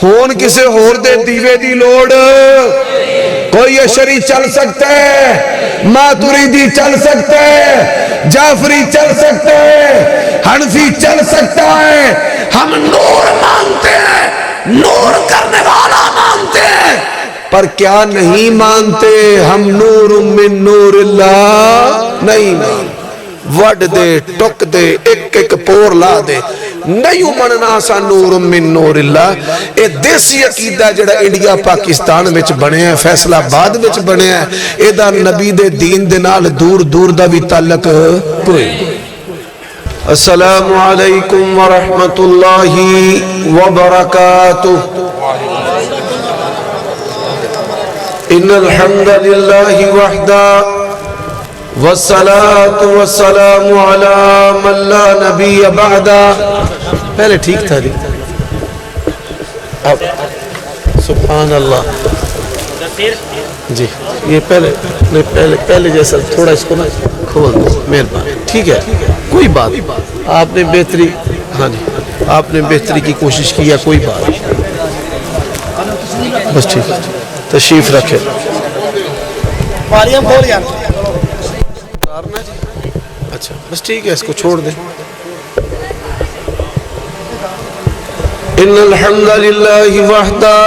ہون کسے ہور دے دیوے دی لوڑ کوئی اشری چل سکتا ہے ماتریدی چل سکتا ہے جعفری چل سکتا ہے حنفی چل سکتا ہے ہم نور مانتے ہیں نور کرنے والا مانتے ہیں پر کیا نہیں مانتے ہم نور من نور اللہ نہیں مانتے وڈ دے ٹک دے ایک ایک پور لا دے نہیں مننا سا نور من نور اللہ اے دیسی عقیدہ جڑا انڈیا پاکستان وچ بنے ہیں فیصلہ آباد وچ بنے ہیں اے دا نبی دے دین دے نال دور دور دا بھی تعلق کوئی السلام علیکم ورحمت اللہ وبرکاتہ ان الحمد للہ وحدہ والصلاة والسلام على من لا نبی بعدہ پہلے ٹھیک تھا اب سبحان اللہ جی یہ پہلے جیسا تھوڑا اس کو نا کھول دو مہربان ٹھیک ہے کوئی بات آپ نے بہتری ہاں جی آپ نے بہتری کی کوشش کی ہے کوئی بات بس ٹھیک تشریف رکھے اچھا بس ٹھیک ہے اس کو چھوڑ دیں ان الحمد للہ وحدہ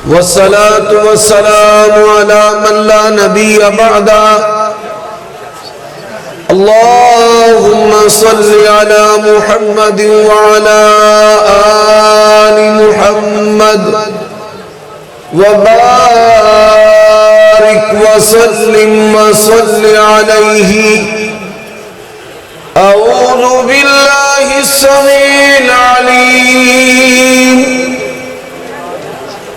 والصلاة والسلام على من لا نبی بعدہ اللہم صل على محمد وعلى آل محمد وبارك وسلم وصل عليه أعوذ بالله السميع العليم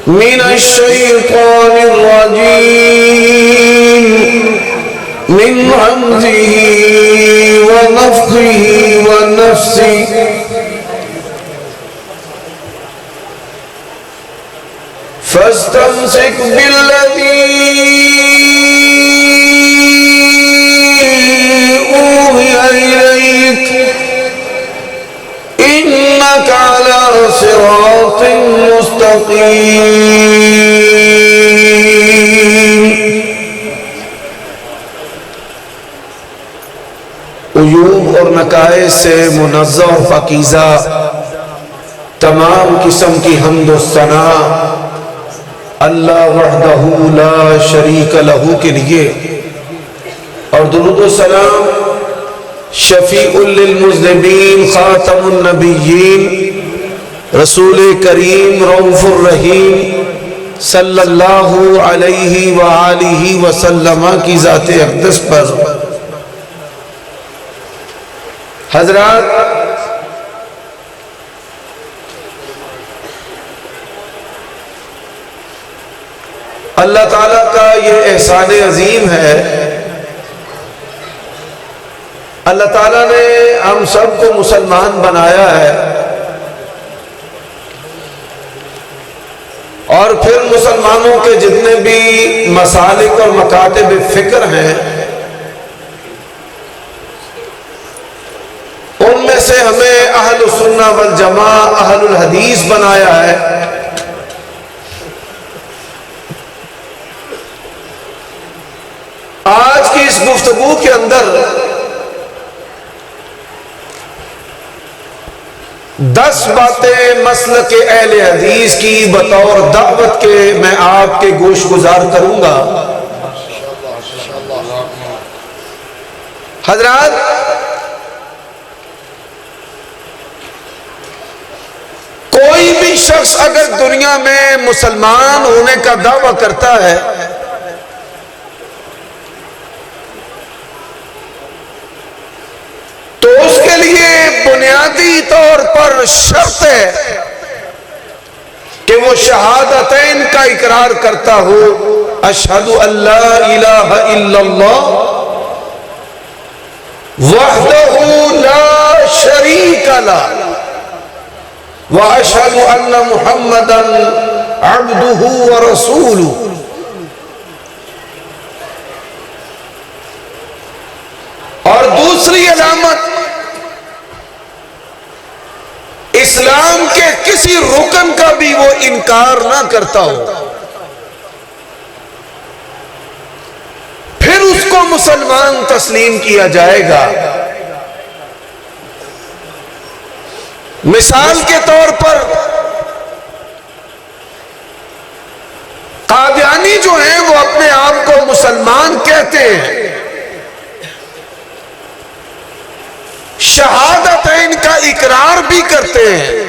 من الشيطان الرجيم من همزه ونفخه ونفسه فاستمسك بالذي أوحي إليك إنك على صراط مستقيم عیوب اور نقائص سے منزہ اور پاکیزہ تمام قسم کی حمد و ثنا اللہ وحدہ لا شریک لہو کے لیے اور درود و سلام شفیع للمذنبین خاتم النبیین رسول کریم رؤوف الرحیم صلی اللہ علیہ وآلہ وسلم کی ذات اقدس پر حضرات اللہ تعالیٰ کا یہ احسان عظیم ہے اللہ تعالیٰ نے ہم سب کو مسلمان بنایا ہے اور پھر مسلمانوں کے جتنے بھی مسالک اور مکاتب فکر ہیں ان میں سے ہمیں اہل السنہ والجماع اہل الحدیث بنایا ہے آج کی اس گفتگو کے اندر 10 باتیں مسلک اہل حدیث کی بطور دعوت کے میں آپ کے گوش گزار کروں گا حضرات کوئی بھی شخص اگر دنیا میں مسلمان ہونے کا دعویٰ کرتا ہے تو اس کے لیے بنیادی طور پر شرط ہے کہ وہ شہادتین کا اقرار کرتا ہو اشہد ان لا الہ الا اللہ وحدہ لا شریک لہ واشہد ان محمدا عبدہ ورسولہ اور دوسری علامت اسلام کے کسی رکن کا بھی وہ انکار نہ کرتا ہو پھر اس کو مسلمان تسلیم کیا جائے گا۔ مثال کے طور پر قادیانی جو ہیں وہ اپنے آپ کو مسلمان کہتے ہیں، شہادتین کا اقرار بھی کرتے ہیں،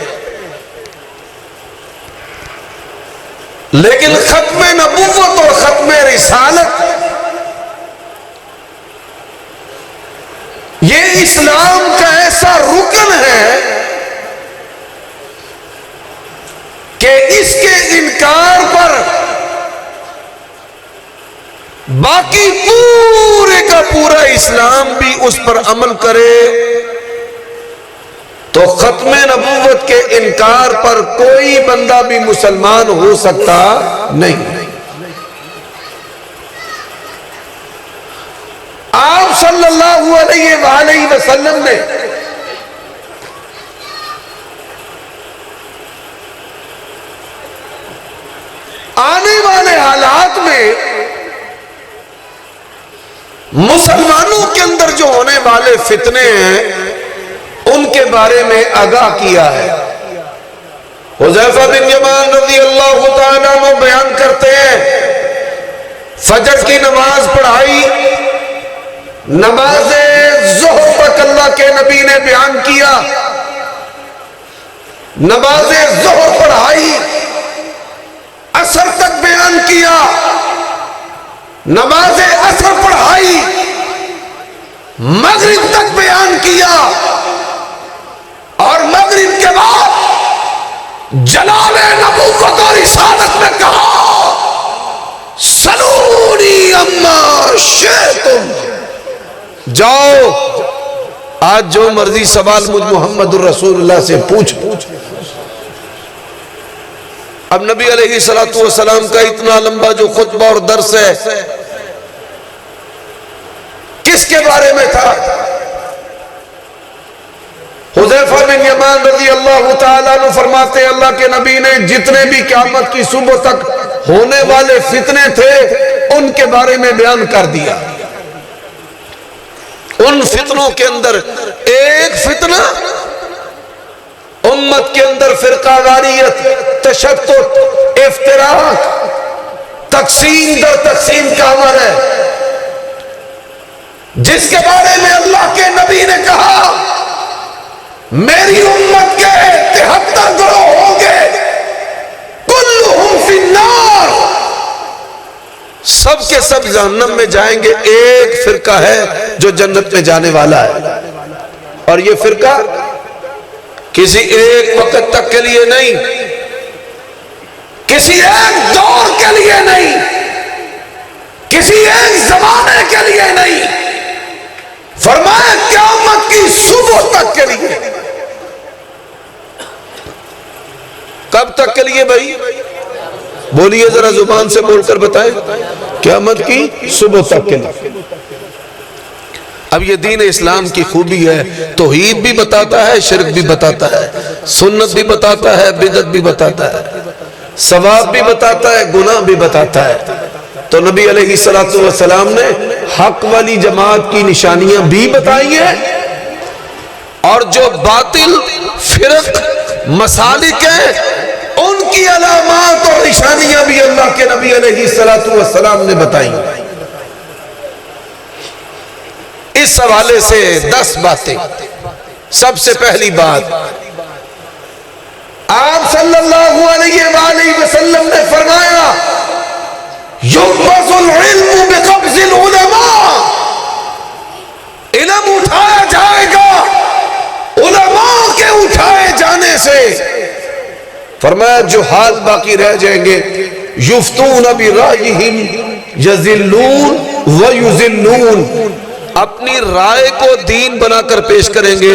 لیکن ختم نبوت اور ختم رسالت یہ اسلام کا ایسا رکن ہے کہ اس کے انکار پر باقی پورے کا پورا اسلام بھی اس پر عمل کرے تو ختم نبوت کے انکار پر کوئی بندہ بھی مسلمان ہو سکتا نہیں۔ آپ صلی اللہ علیہ وآلہ وسلم نے آنے والے حالات میں مسلمانوں کے اندر جو ہونے والے فتنے ہیں ان کے بارے میں آگاہ کیا ہے۔ حذیفہ بن یمان رضی اللہ تعالیٰ عنہ بیان کرتے ہیں فجر کی نماز پڑھائی، نماز ظہر تک اللہ کے نبی نے بیان کیا، نماز ظہر پڑھائی، عصر تک بیان کیا، نماز عصر پڑھائی، مغرب تک بیان کیا، اور مغرب کے بعد جلال نبوت اور رسالت میں کہا سلونی اما شئتم، جاؤ آج جو مرضی سوال مجھ محمد الرسول اللہ سے پوچھ۔ اب نبی علیہ السلام کا اتنا لمبا جو خطبہ اور درس ہے کس کے بارے میں تھا؟ حذیفہ بن یمان رضی اللہ تعالیٰ عنہ فرماتے ہیں اللہ کے نبی نے جتنے بھی قیامت کی صبح تک ہونے والے فتنے تھے ان کے بارے میں بیان کر دیا۔ ان فتنوں کے اندر ایک فتنہ امت کے اندر فرقہ واریت، تشتت، افتراق، تقسیم در تقسیم کا عمل ہے، جس کے بارے میں اللہ کے نبی نے کہا میری امت کے 73 گروہ ہوں گے، کلہم فی النار، سب کے سب جہنم میں جائیں گے، ایک فرقہ ہے جو جنت میں جانے والا ہے، اور یہ فرقہ کسی ایک وقت تک کے لیے نہیں، کسی ایک دور کے لیے نہیں، کسی ایک زمانے کے لیے نہیں، فرمایا قیامت کی صبح تک کے لیے۔ کب تک کے لیے بھائی؟ بولیے ذرا زبان سے بول کر بتائیں۔ قیامت کی صبح تک کے لیے۔ اب یہ دین اسلام کی خوبی ہے، توحید بھی بتاتا ہے، شرک بھی بتاتا ہے، سنت بھی بتاتا ہے، بدعت بھی بتاتا ہے، ثواب بھی بتاتا ہے، گناہ بھی بتاتا ہے۔ تو نبی علیہ السلام نے حق والی جماعت کی نشانیاں بھی بتائی ہیں، اور جو باطل فرق مسالک ہیں ان کی علامات اور نشانیاں بھی اللہ کے نبی علیہ السلام نے بتائی۔ اس حوالے سے 10 باتیں۔ سب سے پہلی بات، آپ صلی اللہ علیہ وآلہ وسلم نے فرمایا یقبض العلم بقبض العلماء، علم اٹھایا جائے گا علماء کے اٹھائے جانے سے۔ فرمایا جو حال باقی رہ جائیں گے، یفتون برائیہم یذلون ویذلون، اپنی رائے کو دین بنا کر پیش کریں گے،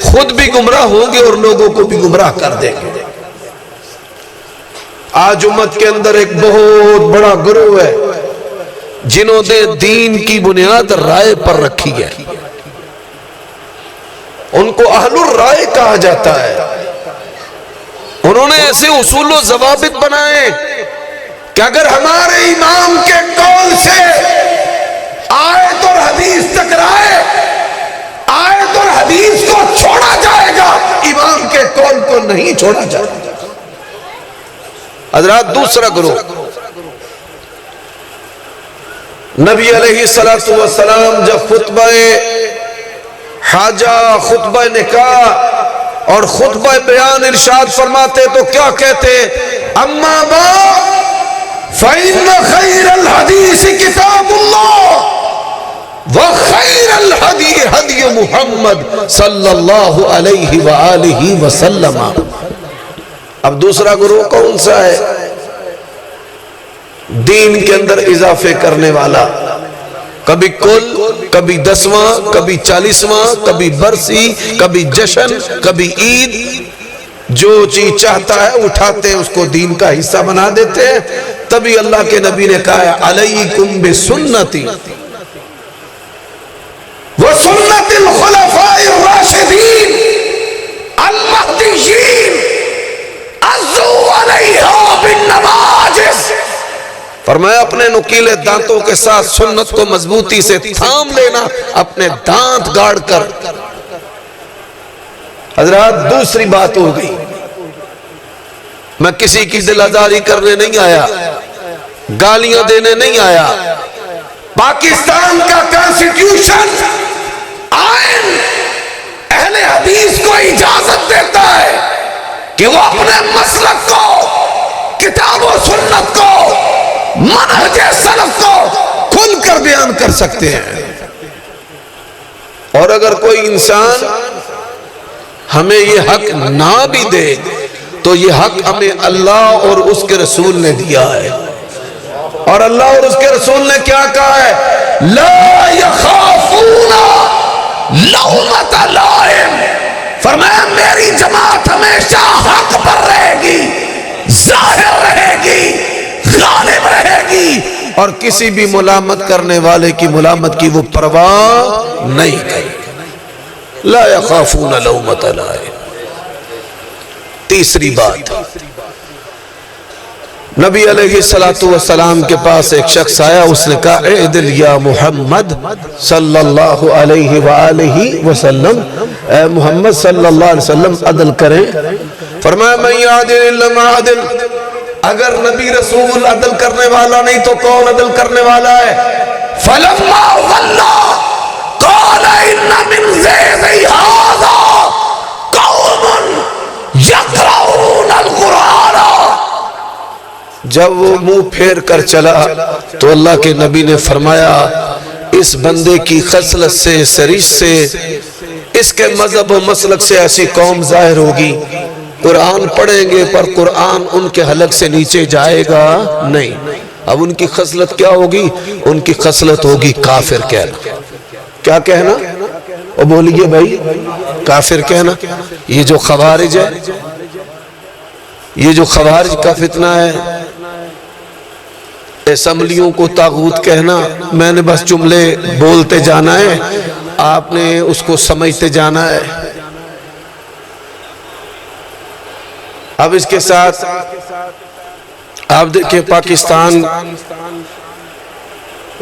خود بھی گمراہ ہوں گے اور لوگوں کو بھی گمراہ کر دیں گے۔ آج امت کے اندر ایک بہت بڑا گروہ ہے جنہوں نے دین کی بنیاد رائے پر رکھی ہے، ان کو اہل الرائے کہا جاتا ہے۔ انہوں نے ایسے اصول و ضوابط بنائے کہ اگر ہمارے امام کے قول سے آیت اور حدیث ٹکرائے، آیت اور حدیث کو چھوڑا جائے گا، امام کے قول کو نہیں چھوڑا جائے گا۔ حضرات دوسرا گروہ، نبی علیہ السلام جب خطبہ حاجہ، خطبہ نکاح اور خطبہ بیان ارشاد فرماتے تو کیا کہتے؟ اما بعد فإن خیر الحدیث کتاب اللہ وخیر الہدی ہدی محمد صلی اللہ علیہ وآلہ وسلم۔ اب دوسرا گروہ کون سا ہے؟ دین کے اندر اضافے کرنے والا، کبھی کل، کبھی 10واں، کبھی 40واں، کبھی برسی، کبھی جشن، کبھی عید، جو چیز چاہتا ہے اٹھاتے اس کو دین کا حصہ بنا دیتے ہیں۔ تبھی اللہ کے نبی نے کہا ہے علیکم بسنتی وسنت الخلفاء الراشدین المہدیین عضوا علیہا بالنواجذ۔ فرمایا اپنے نکیلے دانتوں کے ساتھ سنت کو مضبوطی سے تھام لینا، اپنے دانت گاڑ کر۔ حضرات دوسری بات ہو گئی، میں کسی کی دل آزاری کرنے نہیں آیا، گالیاں دینے نہیں آیا۔ پاکستان کا کانسٹیٹیوشن، آئین، اہل حدیث کو اجازت دیتا ہے کہ وہ اپنے مسلک کو، کتاب و سنت کو، منہج سلف کو کھل کر بیان کر سکتے ہیں۔ اور اگر کوئی انسان ہمیں یہ حق نہ بھی دے تو یہ حق ہمیں اللہ اور اس کے رسول نے دیا ہے، اور اللہ اور اس کے رسول نے کیا کہا ہے؟ لا یخافون لومۃ لائم۔ فرمایا میری جماعت ہمیشہ حق پر رہے گی، ظاہر رہے گی، غالب رہے گی، اور کسی بھی ملامت کرنے والے کی ملامت کی وہ پرواہ نہیں کرے گی۔ لا یخافون لومۃ لائم۔ تیسری بات، نبی علیہ السلام کے پاس ایک شخص آیا، اس نے کہا اعدل یا محمد صلی اللہ علیہ وآلہ وسلم، اے محمد صلی اللہ علیہ وسلم عدل کریں۔ فرمایا من یعدل الا ما عدل، اگر نبی رسول عدل کرنے والا نہیں تو کون عدل کرنے والا ہے؟ فلما ولى قال ان من زیغ هذا قوم یقرؤون القرآن۔ جب وہ منہ پھیر کر چلا تو اللہ کے نبی نے فرمایا اس بندے کی خصلت سے، سرش سے، اس کے مذہب و مسلک سے ایسی قوم ظاہر ہوگی، قرآن پڑھیں گے پر قرآن ان کے حلق سے نیچے جائے گا نہیں۔ اب ان کی خصلت کیا ہوگی؟ ان کی خصلت ہوگی کافر کہنا۔ کیا کہنا؟ اور بولیے بھائی، کافر کہنا۔ یہ جو خوارج ہے، یہ جو خوارج کا فتنہ ہے، اسمبلیوں کو طاغوت کہنا، میں نے بس جملے بولتے جانا ہے، آپ نے اس کو سمجھتے جانا ہے۔ اب اس کے ساتھ آپ دیکھیں پاکستان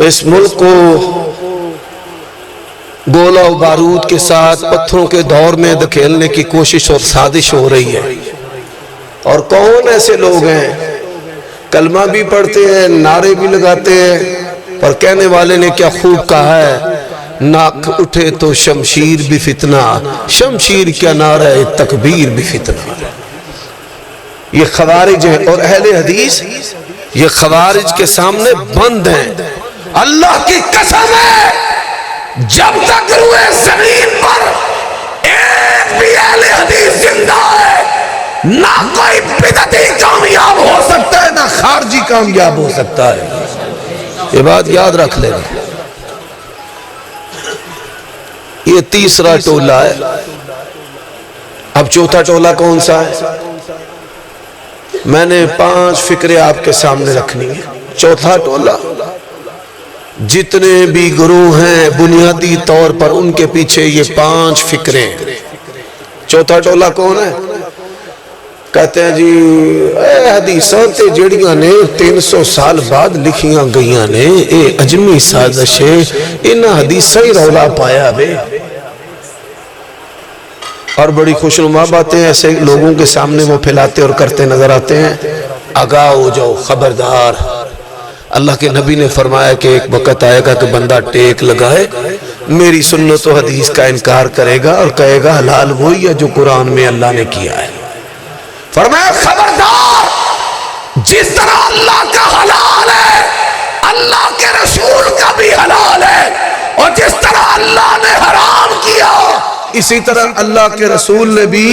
اس ملک کو گولہ و بارود کے ساتھ پتھروں کے دور میں دھکیلنے کی کوشش اور سازش ہو رہی ہے، اور کون ایسے لوگ ہیں کلمہ بھی پڑھتے ہیں، نعرے بھی لگاتے ہیں، پر کہنے والے نے کیا خوب کہا ہے، ناک اٹھے تو شمشیر بھی فتنہ، شمشیر کیا نعرہ تکبیر بھی فتنہ۔ یہ خوارج ہیں، اور اہل حدیث یہ خوارج کے سامنے بند ہیں۔ اللہ کی قسم ہے جب تک روئے زمین پر ایک بھی اہل حدیث زندہ ہے، نہ کوئی بدعتی کامیاب ہو سکتا ہے، نہ خارجی کامیاب ہو سکتا ہے۔ یہ بات یاد رکھ لینا۔ یہ تیسرا ٹولہ ہے۔ اب چوتھا ٹولہ کون سا ہے؟ میں نے 5 فکریں آپ کے سامنے رکھنی ہیں۔ چوتھا ٹولہ، جتنے بھی گروہ ہیں بنیادی طور پر ان کے پیچھے یہ 5 فکریں۔ چوتھا ٹولہ کون ہے؟ کہتے ہیں جی اے حدیثاں تے جڑیاں نے 300 سال بعد لکھیاں گئیاں نے اے اجمی سازش ہے، انہاں حدیثاں ہی رولا پایا بے. اور بڑی خوشنما باتیں ایسے لوگوں کے سامنے وہ پھیلاتے اور کرتے نظر آتے ہیں. آگاہ ہو جاؤ، خبردار. اللہ کے نبی نے فرمایا کہ ایک وقت آئے گا کہ بندہ ٹیک لگائے میری سنت و حدیث کا انکار کرے گا اور کہے گا حلال وہی ہے جو قرآن میں اللہ نے کیا ہے. فرمایا خبردار، جس طرح اللہ کا حلال ہے اللہ کے رسول کا بھی حلال ہے، اور جس طرح اللہ نے حرام کیا اسی طرح اللہ کے رسول نے بھی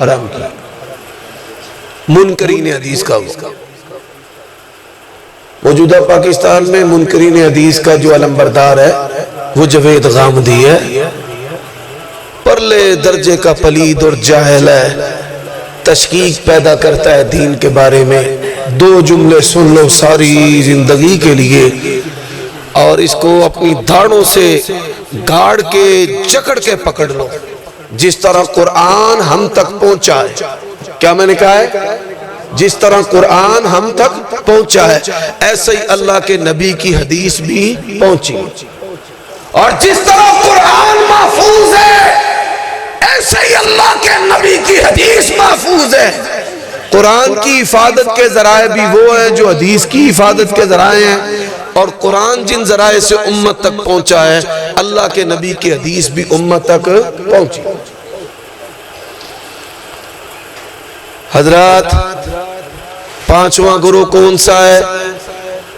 حرام کیا. منکرین حدیث کا موجودہ پاکستان میں منکرین حدیث کا جو علمبردار ہے وہ جوید غامدی ہے. پرلے درجے کا پلید اور جاہل ہے، تشکیک پیدا کرتا ہے دین کے بارے میں. 2 جملے سن لو ساری زندگی کے لیے اور اس کو اپنی دھاڑوں سے گاڑ کے جکڑ کے پکڑ لو. جس طرح قرآن ہم تک پہنچا ہے، کیا میں نے کہا ہے؟ جس طرح قرآن ہم تک پہنچا ہے ایسے ہی اللہ کے نبی کی حدیث بھی پہنچی، اور جس طرح قرآن محفوظ ہے ایسے ہی اللہ کے نبی کی حدیث محفوظ ہے. قرآن کی حفاظت کے ذرائع بھی وہ ہیں جو حدیث کی حفاظت کے ذرائع ہیں، اور قرآن جن ذرائع سے امت تک پہنچا ہے اللہ کے نبی کی حدیث بھی امت تک پہنچی. حضرات 5واں گروہ کون سا ہے؟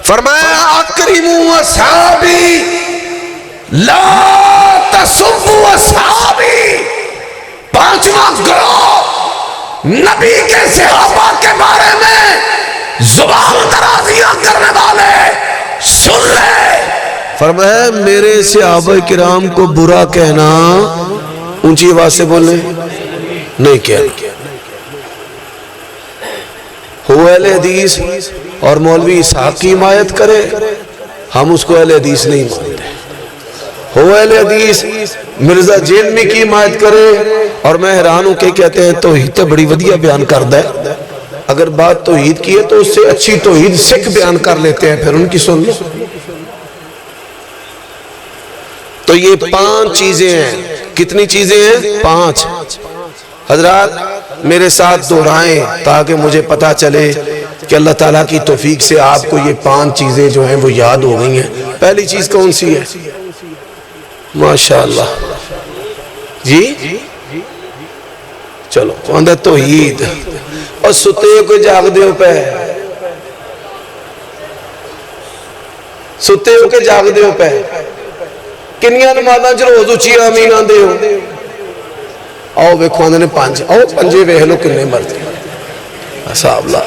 فرمایا اکرموا اصحابی لا تسبوا اصحابی. 5واں گروہ نبی کے صحابہ کے بارے میں زبان درازیاں کرنے والے سن لے. فرمایا میرے صحابہ کرام کو برا کہنا، اونچی آواز سے بولنے نہیں کیا. ہو اہل حدیث اور مولوی اسحاق کی حمایت کرے، ہم اس کو اہل حدیث نہیں مانتے. ہو اہل حدیث مرزا جیلمی کی حمایت کرے، اور میں حیران ہوں کہ کہتے ہیں توحید تو بڑی ودیا بیان کردا ہے. اگر بات توحید کی ہے تو اس سے اچھی توحید سکھ بیان کر لیتے ہیں، پھر ان کی سن لو. تو یہ 5 چیزیں ہیں. کتنی چیزیں ہیں؟ 5. حضرات میرے ساتھ دہرائیں تاکہ مجھے پتا چلے کہ اللہ تعالیٰ کی توفیق سے آپ کو یہ 5 چیزیں جو ہیں وہ یاد ہو گئی ہیں. پہلی چیز کون سی ہے؟ ماشاءاللہ جی چلو اندر توحید. اور ستے کو جاگ دیو پہ، ستے ہو کے جاگ دیو پہ. کنیاں نمازاں چ روز اچھی آمین آندے ہو؟ آؤ ویکھو آندے نے 5. آؤ 5 ویکھ لو کنے مرتے. صاحب اللہ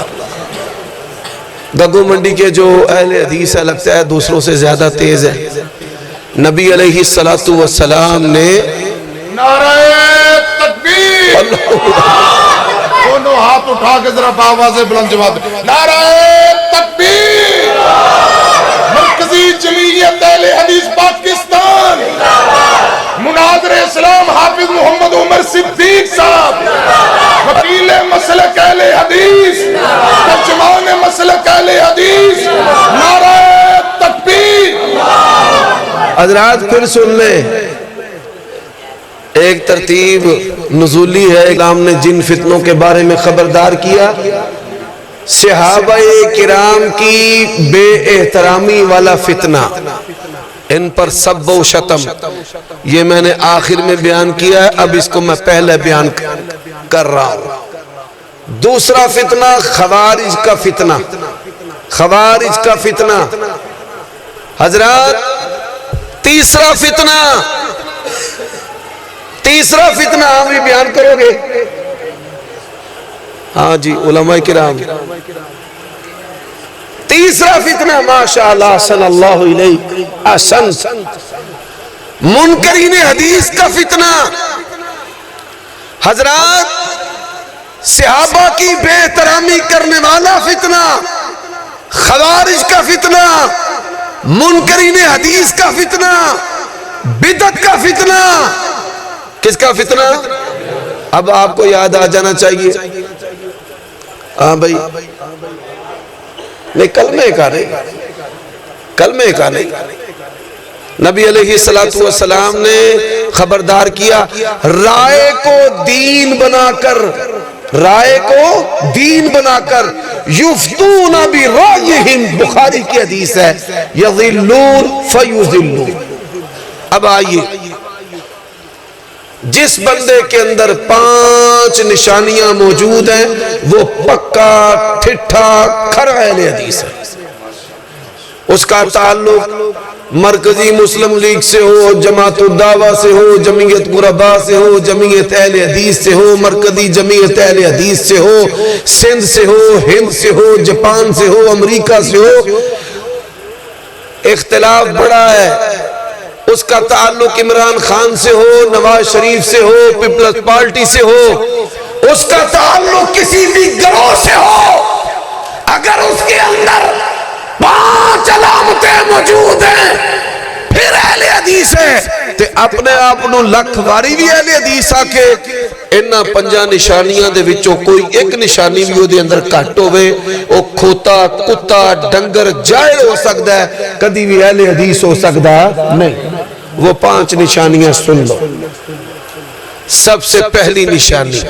گگو منڈی کے جو اہل حدیث ہے لگتا ہے دوسروں سے زیادہ تیز ہے. نبی علیہ السلام نے نعرہ تکبیر، دونوں ہاتھ اٹھا کے ذرا آواز بلند جواب دیں. نعرہ تکبیر. مرکزی جمعیت اہل حدیث پاکستان، مناظر اسلام حافظ محمد عمر صدیق صاحب، وکیل مسلک اہل حدیث، ترجمان مسلک اہل حدیث، نعرہ تکبیر. حضرات پھر سن لیں، ایک ترتیب نزولی ہے. اسلام نے جن فتنوں کے بارے میں خبردار کیا، صحابہ کرام کی بے احترامی والا فتنہ، ان پر سب و شتم، یہ میں نے آخر میں بیان کیا ہے، اب اس کو میں پہلے بیان کر رہا ہوں. دوسرا فتنہ خوارج کا فتنہ. خوارج کا فتنہ. حضرات تیسرا فتنہ ہم بھی بیان کرو گے. ہاں جی علماء کرام، تیسرا فتنہ ماشاءاللہ صلی اللہ علیہ احسن، منکرین حدیث کا فتنہ. حضرات صحابہ کی بے احترامی کرنے والا فتنہ، خوارج کا فتنہ، منکرین حدیث کا فتنہ، بدعت کا فتنہ. کس کا فتنہ؟ اب آپ کو یاد آ جانا چاہیے ہاں بھائی نہیں، کلمے کا نہیں، نبی علیہ السلام نے خبردار کیا، رائے کو دین بنا کر یفتون برائیہم، بخاری کی حدیث ہے، یضلون فیضلون۔ اب آئیے، جس بندے کے اندر 5 نشانیاں موجود ہیں وہ پکا ٹھٹھا کھرا اہل حدیث ہے۔ اس کا تعلق مرکزی مسلم لیگ سے ہو، جماعت الدعوہ سے ہو، جمعیت قربا سے ہو، جمعیت اہل حدیث سے ہو، مرکزی جمعیت اہل حدیث سے ہو، سندھ سے ہو، ہند سے ہو، جاپان سے ہو، امریکہ سے ہو، اختلاف بڑا ہے۔ اس کا تعلق عمران خان سے ہو، نواز شریف سے ہو، پیپلز پارٹی سے ہو، اس کا تعلق کسی بھی گروہ سے ہو، اگر اس کے اندر 5 علامتیں موجود ہیں پھر اہل حدیث ہے، تے اپنے آپ نو لکھ واری بھی اہل حدیث آکے انہاں 5 نشانیاں دے وچوں کوئی ایک نشانی بھی دے اندر کٹ ہوئے، او کھوتا، کتا، ڈنگر، جائل ہو سکتا ہے، کدی بھی اہل حدیث ہو سکتا نہیں۔ وہ 5 نشانیاں سن لو۔ سب سے پہلی نشانی،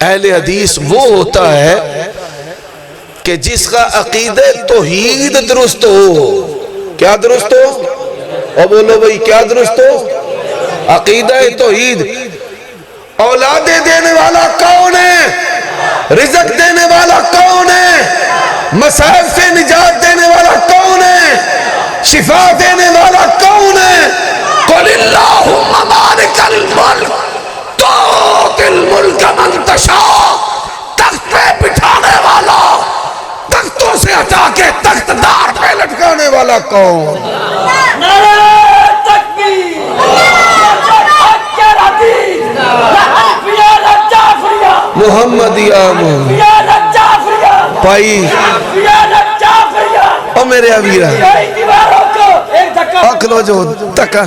اہل حدیث وہ ہوتا ہے کہ جس کا عقیدہ توحید درست ہو۔ کیا درست ہو؟ اور بولو بھئی کیا درست ہو؟ عقیدہ توحید۔ اولاد دینے والا کون ہے؟ رزق دینے والا کون ہے؟ مصائب سے نجات دینے والا کون ہے؟ شفا دینے والا کون ہے؟ قل اللہم مالک الملک تؤتی الملک من تشاء، تخت پہ بٹھانے والا، تختوں سے ہٹا کے تخت دار پہ لٹکانے والا کون؟ نعرہ تکبیر، محمدیہ محمد پائی او میرے عبیرہ اکلو جو تکا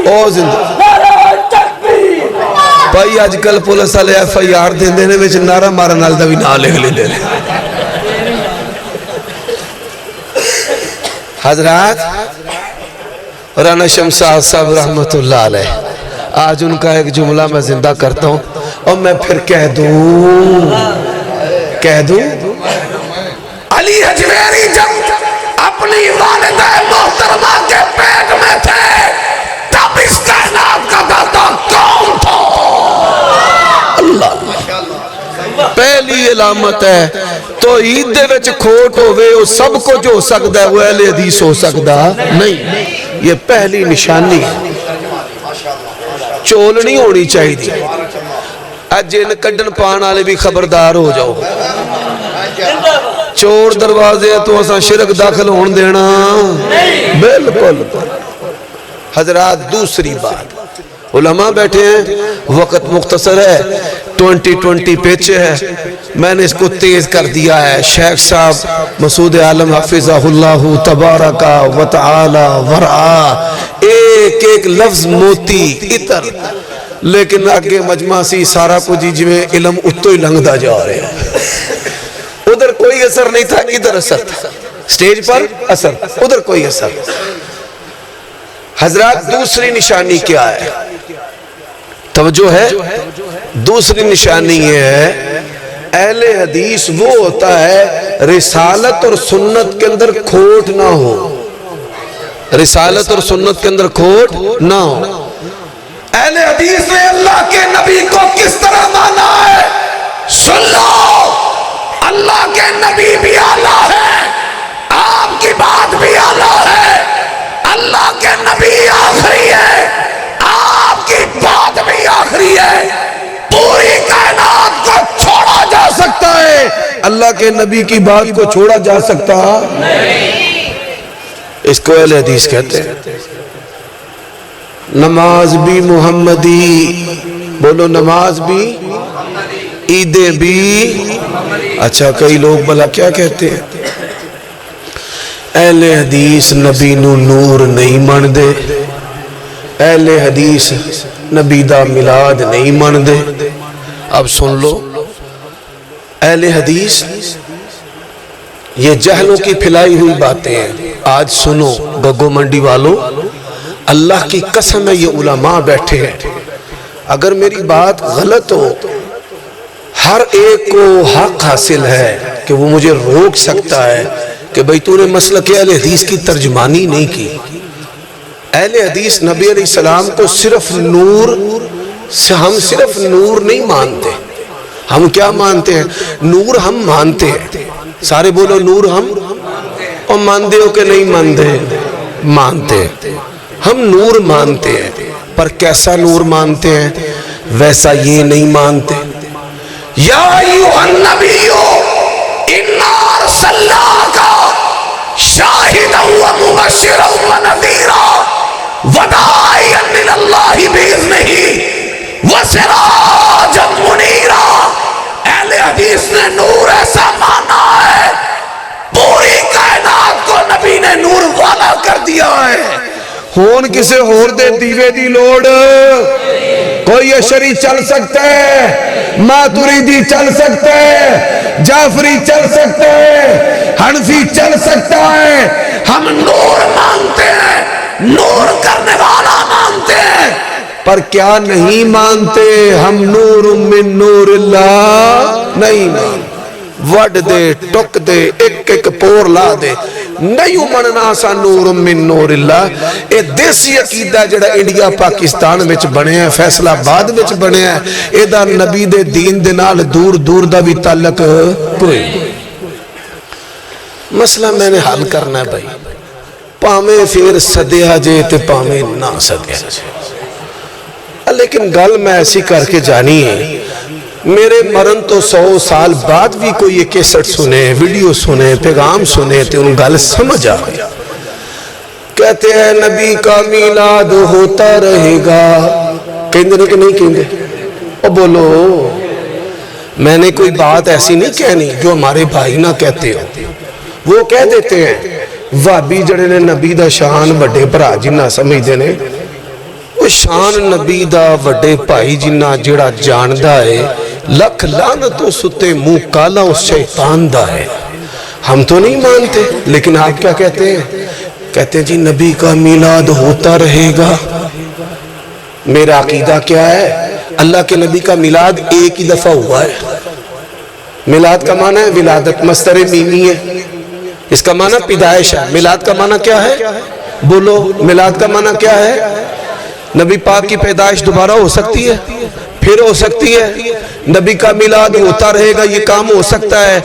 او زندہ بھائی آج کل پولیس والے ایف آئی آر دینے وچ نعرہ مارن والے دا بھی نہ لکھ لے۔ حضرات رانا شمشاد صاحب رحمت اللہ علیہ، آج ان کا ایک جملہ میں زندہ کرتا ہوں اور میں پھر کہہ دوں علی حجویری جب اپنی والدہ محترمہ کے پیٹ میں تھے تب اس کائنات کا داتا کون تھا؟ اللہ۔ پہلی علامت ہے توحید دے وچ کھوٹ ہوئے، وہ سب کچھ ہو سکتا ہے، وہ اہل حدیث ہو سکتا نہیں۔ یہ پہلی نشانی چول نہیں ہونی چاہیے۔ اج ان کڈن پان والے بھی خبردار ہو جاؤ، چور دروازے تو اسا شرک داخل ہون دینا بالکل۔ حضرات دوسری بات، علماء بیٹھے ہیں، وقت مختصر ہے، 2020 پیچھے ہے، میں نے اس کو تیز کر دیا ہے۔ شیخ صاحب مسعود عالم حفظہ اللہ تبارکہ و تعالی ورعا، ایک ایک لفظ موتی اتر، لیکن آگے مجمع سی سارا کو جی میں علم اتو ہی لنگدہ جا رہے ہیں۔ ادھر کوئی اثر نہیں تھا، ادھر اثر تھا، سٹیج پر اثر، ادھر کوئی اثر۔ حضرات دوسری نشانی کیا ہے؟ توجہ ہے؟ دوسری نشانی یہ ہے اہل حدیث وہ ہوتا ہے رسالت اور سنت کے اندر کھوٹ نہ ہو، رسالت اور سنت کے اندر کھوٹ نہ ہو۔ اہل حدیث نے اللہ کے نبی کو کس طرح مانا ہے؟ سن لو، اللہ کے نبی بھی اعلیٰ ہے، آپ کی بات بھی اعلیٰ ہے، اللہ کے نبی آخری ہے، آپ کی بات بھی آخری ہے۔ پوری کائنات کو چھوڑا جا سکتا ہے، اللہ کے نبی کی بات کو چھوڑا جا سکتا نہیں۔ اس کو اہل حدیث کہتے ہیں۔ نماز بھی محمدی، بولو نماز بھی، عیدیں بھی، اچھا کئی لوگ بلا کیا کہتے ہیں؟ اہل حدیث نبی نو نور نہیں مان دے، اہل حدیث نبی دا میلاد نہیں مان دے. اب سن لو اہل حدیث یہ جہلوں کی پھیلائی ہوئی باتیں ہیں. آج سنو گگو منڈی والوں، اللہ کی قسم ہے یہ علماء بیٹھے ہیں، اگر میری بات غلط ہو ہر ایک کو حق حاصل ہے کہ وہ مجھے روک سکتا ہے کہ بھئی تو نے مسلک اہل حدیث کی ترجمانی نہیں کی. اہل حدیث نبی علیہ السلام کو صرف نور سے، ہم صرف نور نہیں مانتے. ہم کیا مانتے ہیں؟ نور ہم مانتے ہیں. سارے بولو نور ہم. اور مانتے ہو کہ نہیں مانتے؟ مانتے ہیں. ہم نور مانتے ہیں، پر کیسا نور مانتے ہیں؟ ویسا یہ نہیں مانتے. یا ایھا النبی انا ارسلناک شاہدا ومبشرا ونذیرا وداعیا الی اللہ باذنہ وسراجا منیرا. اہل حدیث نے نور ایسا مانا ہے، پوری کائنات کو نبی نے نور والا کر دیا ہے. ہون کسے ہور دے دیوے دی لوڑ. کوئی اشری چل سکتا ہے، ماتریدی چل سکتا ہے، جعفری چل سکتا ہے، حنفی چل سکتا ہے. ہم نور مانتے ہیں، نور کرنے والا مانتے ہیں، پر کیا نہیں مانتے؟ ہم نور من نور اللہ نہیں مانتے. وڈ دے ٹک دے ایک ایک پور لا دے نہیں مننا سا نور من نور اللہ. اے دیسی عقیدہ جڑا انڈیا پاکستان وچ بنے ہیں، فیصلہ آباد وچ بنے ہیں، اے دا نبی دے دین دے نال دور دور دا بھی تعلق کوئی. مسئلہ میں نے حل کرنا ہے بھائی، پاویں پھر سدیا جے تے پاویں نہ سدیا جے. لیکن گل میں ایسی کر کے جانی ہے، میرے مرن تو 100 سال بعد بھی کوئی یہ کیسٹ سنے، ویڈیو سنے، پیغام سنے تو ان گل سمجھ آئے. کہتے ہیں نبی کا میلاد ہوتا رہے گا. کہندے کہ نہیں کہندے؟ او بولو. میں نے کوئی بات ایسی نہیں کہنی جو ہمارے بھائی نہ کہتے ہو. وہ کہہ دیتے ہیں وہابی جڑے نے نبی دا شان وڈے بھرا جنہ سمجھدے نے، وہ شان نبی دا وڈے بھائی جنہ جڑا جاندا ہے لکھ لعنتوں ستے منہ کالا اس شیطان دا ہے. ہم تو نہیں مانتے، لیکن آپ کیا کہتے ہیں؟ کہتے ہیں جی نبی کا میلاد ہوتا رہے گا. میرا عقیدہ کیا ہے؟ اللہ کے نبی کا میلاد ایک ہی دفعہ ہوا ہے. میلاد کا معنی ہے ولادت، مصدر میمی ہے، اس کا معنی پیدائش ہے. میلاد کا معنی کیا ہے؟ بولو میلاد کا معنی کیا ہے؟ نبی پاک کی پیدائش دوبارہ ہو سکتی ہے، پھر ہو سکتی ہے. نبی کا میلاد ہوتا رہے گا، یہ کام ہو سکتا ہے.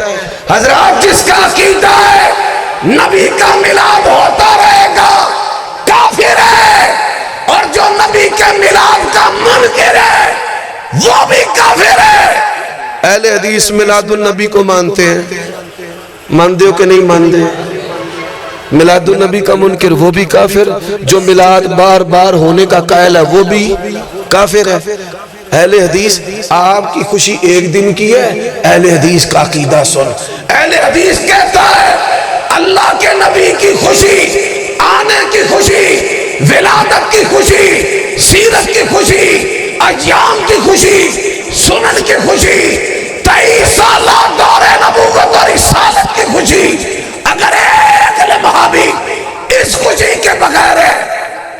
حضرات جس کا عقیدہ ہے نبی کا میلاد ہوتا رہے گا کافر ہے، اور جو نبی کے میلاد کا منکر ہے وہ بھی کافر ہے. اہل حدیث میلاد النبی کو مانتے ہیں. مانتے ہو کہ نہیں مانتے؟ میلاد النبی کا منکر وہ بھی کافر، جو میلاد بار بار ہونے کا قائل ہے وہ بھی کافر ہے. اہل حدیث آپ کی خوشی ایک دن کی ہے. اہل حدیث کا عقیدہ سن. اہل حدیث کہتا ہے اللہ کے نبی کی خوشی، آنے کی خوشی، ولادت کی خوشی، سیرت کی خوشی، ایام کی خوشی، سنن کی خوشی، 23 سالہ دور نبوت اور رسالت کی خوشی. اگر ایک لمحہ بھی اس خوشی کے بغیر ہے،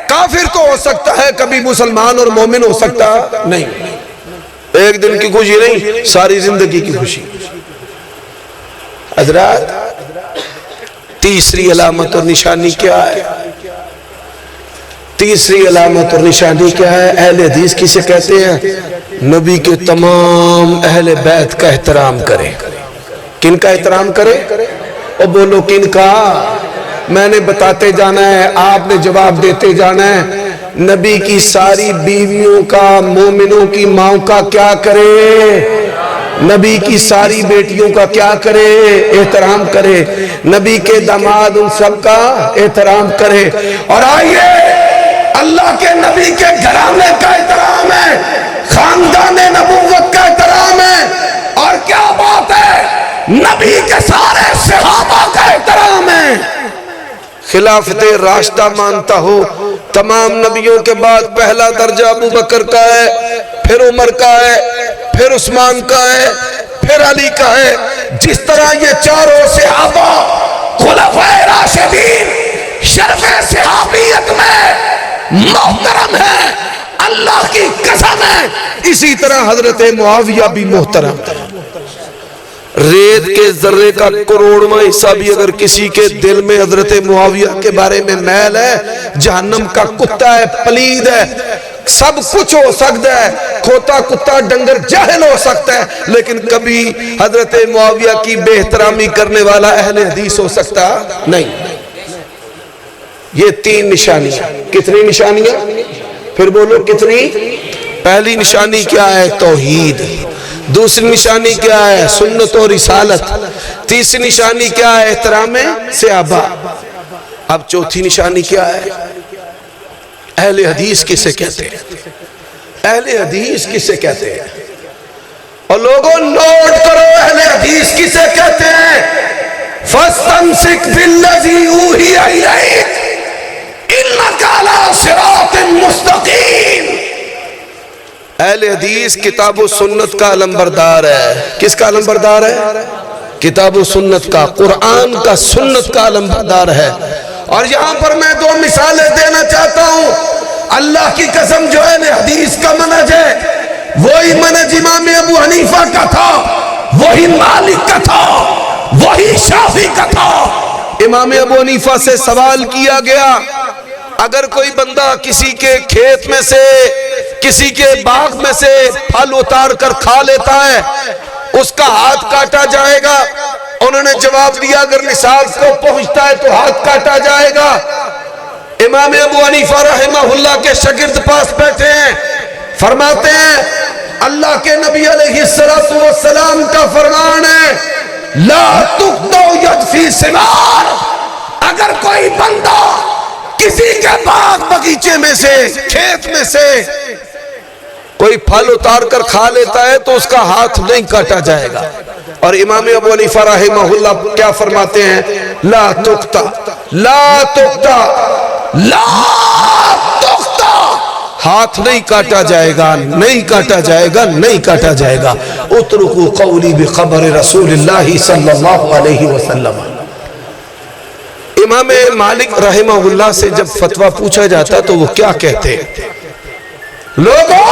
کافر تو ہو سکتا ہے، کبھی مسلمان اور مومن ہو سکتا نہیں. ایک دن کی خوشی نہیں، ساری زندگی کی خوشی. حضرات تیسری علامت اور نشانی کیا ہے؟ تیسری علامت اور نشانی کیا ہے؟ اہل حدیث کسے کہتے ہیں؟ نبی کے تمام اہل بیت کا احترام کرے. کن کا احترام کرے؟ اور بولو کن کا؟ میں نے بتاتے جانا ہے، آپ نے جواب دیتے جانا ہے. نبی کی ساری بیویوں کا، مومنوں کی ماں کا کیا کرے؟ نبی کی ساری بیٹیوں کا کیا کرے؟ احترام کرے. نبی کے داماد ان سب کا احترام کرے. اور آئیے اللہ کے نبی کے گھرانے کا احترام ہے، خاندان نبوت کا احترام ہے. اور کیا بات ہے، نبی کے سارے صحابہ کا احترام ہے. خلافت راشدہ مانتا ہو، تمام نبیوں کے بعد پہلا درجہ ابو بکر کا ہے، پھر عمر کا ہے، پھر عثمان کا ہے، پھر علی کا ہے، جس طرح یہ چاروں صحابہ خلفائے راشدین شرف صحابیت میں محترم ہے، اللہ کی قسم ہے، اسی طرح حضرت معاویہ بھی محترم ہے۔ ریت کے ذرے کا کروڑواں حصہ بھی اگر کسی کے دل میں حضرت معاویہ کے بارے میں میل ہے، جہنم کا کتا ہے، پلید ہے، سب کچھ ہو سکتا ہے، کھوتا کتا ڈنگر جاہل ہو سکتا ہے، لیکن کبھی حضرت معاویہ کی بے احترامی کرنے والا اہل حدیث ہو سکتا نہیں۔ یہ تین نشانیاں، کتنی نشانیاں؟ پھر بولو کتنی؟ پہلی نشانی کیا ہے؟ توحید۔ دوسری نشانی کیا ہے؟ سنت و رسالت۔ تیسری نشانی کیا ہے؟ احترام صحابہ۔ اب چوتھی نشانی کیا ہے؟ اہل حدیث کسے کہتے ہیں؟ اہل حدیث کسے کہتے ہیں؟ اور لوگوں نوٹ کرو اہل حدیث کسے کہتے ہیں؟ فَاسْتَمْسِكْ بِالَّذِي أُوحِيَ إِلَيْكَ إِنَّكَ عَلَىٰ صِرَاطٍ مُسْتَقِيمٍ۔ اہل حدیث کتاب و سنت کا علمبردار ہے۔ کس کا علمبردار ہے؟ کتاب و سنت کا، قرآن کا، سنت کا علمبردار ہے۔ اور یہاں پر میں دو مثالیں دینا چاہتا ہوں۔ اللہ کی قسم جو اہل حدیث کا منہج ہے وہی منہج امام ابو حنیفہ کا تھا، وہی مالک کا تھا، وہی شافعی کا تھا۔ امام ابو حنیفہ سے سوال کیا گیا، اگر کوئی بندہ کسی کے کھیت میں سے، کسی کے باغ میں سے پھل اتار کر کھا لیتا ہے، اس کا ہاتھ کاٹا جائے گا؟ انہوں نے جواب دیا اگر نصاب کو پہنچتا ہے تو ہاتھ کاٹا جائے گا۔ امام ابو حنیفہ رحمہ اللہ کے شاگرد پاس بیٹھے ہیں، فرماتے ہیں اللہ کے نبی علیہ السلام کا فرمان ہے لا تقطع ید فی ثمار، اگر کوئی بندہ کسی کے باغ بغیچے میں سے، کھیت میں سے کوئی پھل اتار کر کھا لیتا ہے تو اس کا ہاتھ نہیں کاٹا جائے گا۔ اور امام ابو حنیفہ رحمہ اللہ کیا فرماتے ہیں؟ لا تقطع، لا تقطع، لا تقطع، ہاتھ نہیں کاٹا جائے گا، نہیں کاٹا جائے گا، نہیں کاٹا جائے گا۔ اترکوا قولی بخبر رسول اللہ صلی اللہ علیہ وسلم۔ امام مالک رحمہ اللہ سے جب فتویٰ پوچھا جاتا تو وہ کیا کہتے ہیں؟ لوگوں،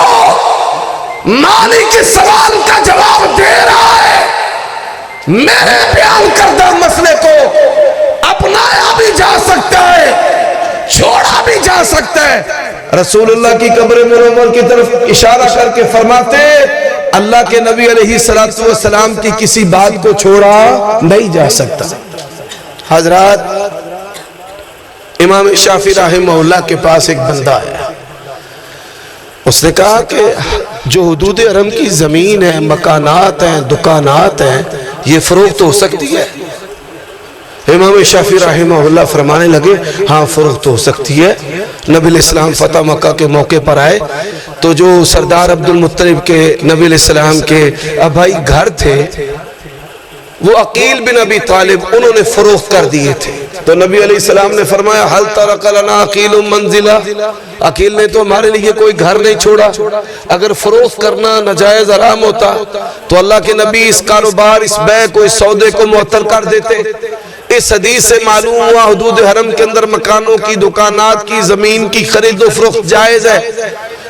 مالک اس سوال کا جواب دے رہا ہے، میرے بیان کردہ مسئلے کو اپنایا بھی جا سکتا ہے، چھوڑا بھی جا سکتا ہے۔ رسول اللہ کی قبر منور کی طرف اشارہ کر کے فرماتے اللہ کے نبی علیہ السلام کی کسی بات کو چھوڑا نہیں جا سکتا۔ حضرات، امام شافعی رحمہ اللہ کے پاس ایک بندہ ہے، اس نے کہا کہ جو حدود حرم کی زمین ہے، مکانات ہیں، دکانات ہیں، یہ فروخت ہو سکتی ہے؟ امام شافعی رحمہ اللہ فرمانے لگے ہاں فروخت ہو سکتی ہے۔ نبی علیہ السلام فتح مکہ کے موقع پر آئے تو جو سردار عبد المطلب کے نبی علیہ السلام کے بھائی گھر تھے وہ عقیل بن ابی طالب، انہوں نے فروخت کر دیے تھے۔ تو نبی علیہ السلام نے فرمایا حل ترک لنا عقیل منزلہ، عقیل نے تو ہمارے لیے کوئی گھر نہیں چھوڑا۔ اگر فروخت کرنا ناجائز حرام ہوتا تو اللہ کے نبی اس کاروبار، اس بیع کو، اس سودے کو معطل کر دیتے۔ اس حدیث سے معلوم ہوا حدود حرم کے اندر مکانوں کی، دکانات کی، زمین کی خرید و فروخت جائز ہے۔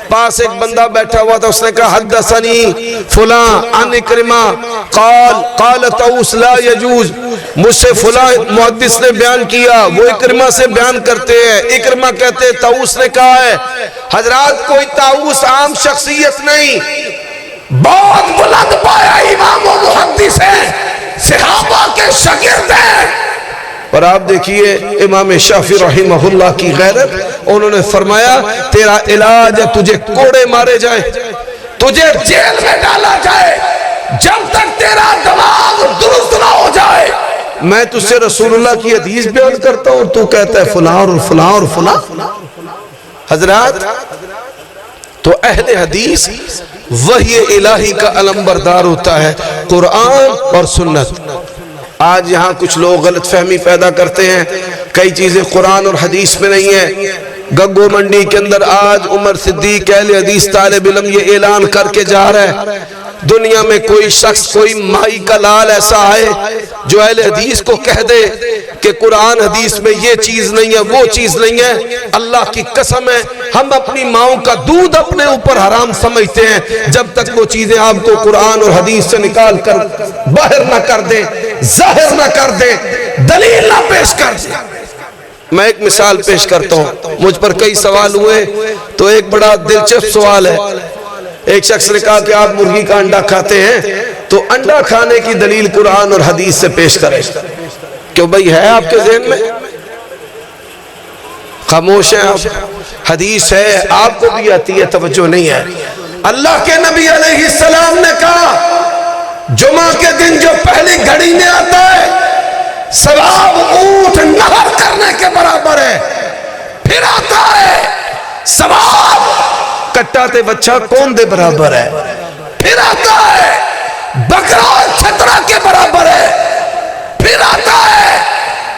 پاس ایک بندہ بیٹھا ہوا تھا، اس نے کہا حدثنی فلاں عن اکرمہ قال طاؤس لا یجوز، مجھ سے فلاں محدث نے بیان کیا، وہ اکرمہ سے بیان کرتے ہیں، اکرمہ کہتے ہیں طاؤس نے کہا ہے۔ حضرات، کوئی طاؤس عام شخصیت نہیں، بہت بلند پایا امام و محدث ہے، صحابہ کے شاگرد ہیں۔ اور آپ دیکھیے امام شافعی رحمہ اللہ کی غیرت، انہوں نے فرمایا تیرا علاج ہے تجھے کوڑے مارے جائیں، تجھے جیل میں ڈالا جائے، جب تک تیرا دماغ درست نہ ہو جائے۔ میں تجھ سے رسول اللہ کی حدیث بیان کرتا ہوں، تو کہتا ہے فلاں اور فلاں اور فلاں۔ حضرات، تو اہل حدیث وحی الہی کا علمبردار ہوتا ہے، قرآن اور سنت۔ آج یہاں کچھ لوگ غلط فہمی پیدا کرتے ہیں، کئی چیزیں قرآن اور حدیث میں نہیں ہیں. گنگو منڈی کے اندر آج عمر صدیق اہل حدیث طالب علم یہ اعلان کر کے جا رہا ہے دنیا میں کوئی شخص کوئی مائی کا لال ایسا آئے جو اہل حدیث کو کہہ دے کہ قرآن حدیث میں یہ چیز نہیں ہے وہ چیز نہیں ہے، اللہ کی قسم ہے ہم اپنی ماؤں کا دودھ اپنے اوپر حرام سمجھتے ہیں جب تک وہ چیزیں آپ کو قرآن اور حدیث سے نکال کر باہر نہ کر دیں، ظاہر نہ کر دیں، دلیل نہ پیش کر دیں. میں ایک مثال پیش کرتا ہوں، مجھ پر کئی سوال ہوئے تو ایک بڑا دلچسپ سوال ہے. ایک شخص نے کہا کہ آپ مرغی کا انڈا کھاتے ہیں تو انڈا کھانے کی دلیل قرآن اور حدیث سے پیش کریں. کیوں بھئی ہے آپ کے ذہن میں؟ خاموش ہیں آپ. حدیث ہے آپ کو بھی آتی ہے، توجہ نہیں ہے. اللہ کے نبی علیہ السلام نے کہا جمعہ کے دن جو پہلی گھڑی میں آتا ہے ثواب اونٹ نہر کرنے کے برابر ہے، پھر آتا ہے ثواب کٹا تے بچہ کون دے برابر ہے، پھر آتا ہے بکرا چھترا کے برابر ہے، پھر آتا ہے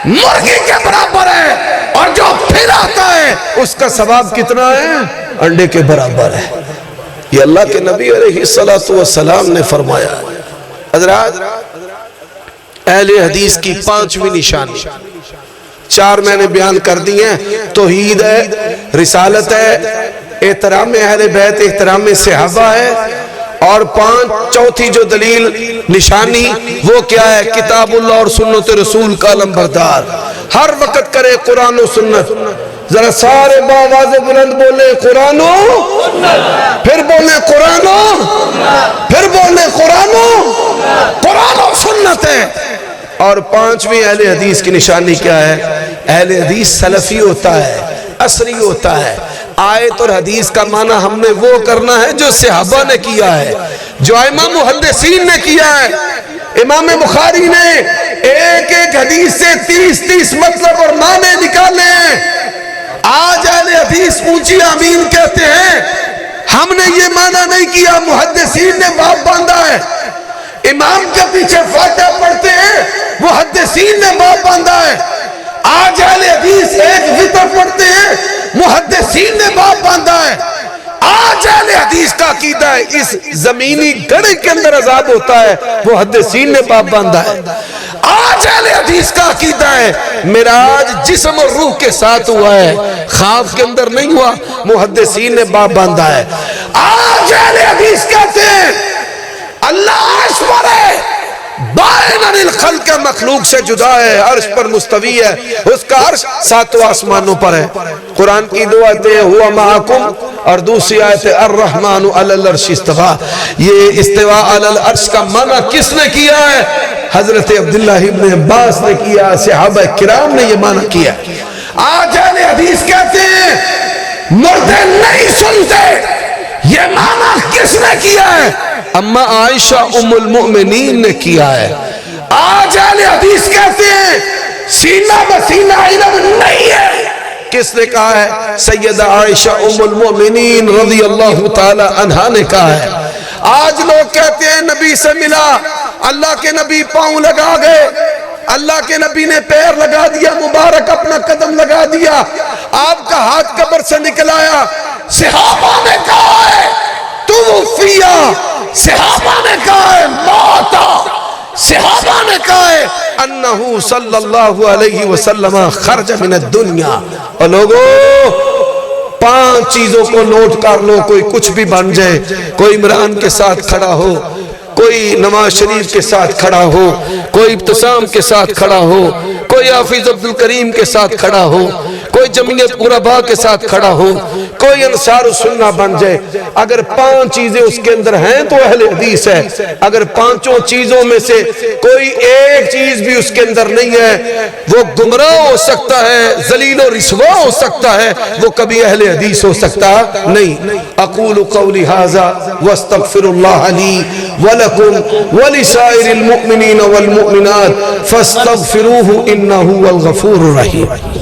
مرغی کے برابر ہے، اور جو پھر آتا ہے اس کا ثواب کتنا ہے؟ انڈے کے برابر ہے. یہ اللہ کے نبی علیہ السلام نے فرمایا. حضرات اہل حدیث کی 5ویں نشانی 4 میں نے بیان کر دی ہیں. توحید ہے، رسالت ہے، احترام اہل بیت، احترام صحابہ ہے، اور 5 چوتھی جو دلیل نشانی وہ کیا ہے؟ کتاب اللہ اور سنت رسول کا علمبردار. ہر وقت کرے قرآن و سنت. ذرا سارے باواز بلند بولے قرآن و پھر بولے قرآن و پھر بولے قرآن و سنت ہے. اور 5ویں اہل حدیث کی نشانی کیا ہے؟ اہل حدیث سلفی ہوتا ہے، عصری ہوتا ہے. آیت اور حدیث کا معنی ہم نے وہ کرنا ہے جو صحابہ نے کیا ہے، جو ائمہ محدثین نے کیا ہے. امام بخاری نے ایک ایک حدیث سے 30 مطلب اور معنی نکالے ہیں. آج اہل حدیث اونچی آمین کہتے ہیں، ہم نے یہ معنی نہیں کیا، محدثین نے باب باندھا ہے. امام کے پیچھے فاتحہ پڑھتے ہیں، محدثین نے باب باندھا ہے. آج اہل حدیث ایک وتر پڑھتے ہیں، محدثین نے باب باندھا ہے. آج اہل حدیث کا عقیدہ ہے اس زمینی گڑھے کے اندر عذاب ہوتا ہے، محدثین نے باب باندھا ہے. آج اہل حدیث کا عقیدہ ہے معراج جسم اور روح کے ساتھ ہوا ہے، خواب کے اندر نہیں ہوا، محدثین نے باب باندھا ہے. آج اہل حدیث کہتے ہیں اللہ عرش پر ہے، بائن عن الخلق مخلوق سے جدا ہے، عرش پر مستوی ہے، اس کا عرش 7 آسمانوں پر ہے. قرآن کی 2 آیتیں ہوا معاکم اور دوسری آیت الرحمن علی العرش استوى. یہ استوا علی العرش کا معنی کس نے کیا ہے؟ حضرت عبداللہ ابن عباس نے کیا، صحابہ کرام نے یہ معنی کیا. آج اہل حدیث کہتے ہیں مردے نہیں سنتے، یہ معنی کس نے کیا ہے؟ اما عائشہ ام المؤمنین نے کیا ہے. آج اہل حدیث کہتے ہیں سینہ بسینہ علم نہیں ہے، کس نے کہا ہے؟ سیدہ عائشہ ام المؤمنین رضی اللہ تعالی عنہا نے کہا ہے. آج لوگ کہتے ہیں نبی سے ملا، اللہ کے نبی پاؤں لگا گئے، اللہ کے نبی نے پیر لگا دیا، مبارک اپنا قدم لگا دیا، آپ کا ہاتھ قبر سے نکل آیا. صحابہ نے کہا ہے توفیہ، صحابہ نے کہا ہے موتا، صحابہ نے کہا ہے انہو صلی اللہ علیہ وسلم خرج من الدنیا. اور لوگوں 5 چیزوں کو نوٹ کر لو، کوئی کچھ بھی بن جائے، کوئی عمران کے ساتھ کھڑا ہو، کوئی نواز شریف کے ساتھ کھڑا ہو، کوئی ابتسام کے ساتھ کھڑا ہو، کوئی حافظ عبدالکریم کے ساتھ کھڑا ہو، کوئی جمعیت قربا کے ساتھ کھڑا ہو، کوئی انصار السنہ بن جائے. اگر 5 چیزیں اس کے اندر ہیں تو اہل حدیث ہے. اگر 5 چیزوں میں سے کوئی ایک چیز بھی اس کے اندر نہیں ہے، وہ گمراہ ہو سکتا ہے، ذلیل و رسوا ہو سکتا ہے، وہ کبھی اہل حدیث ہو سکتا نہیں. اقول قولی ھذا واستغفر اللہ لی ولکم ولسائر المؤمنین والمؤمنات فاستغفروہ انہ هو الغفور الرحیم.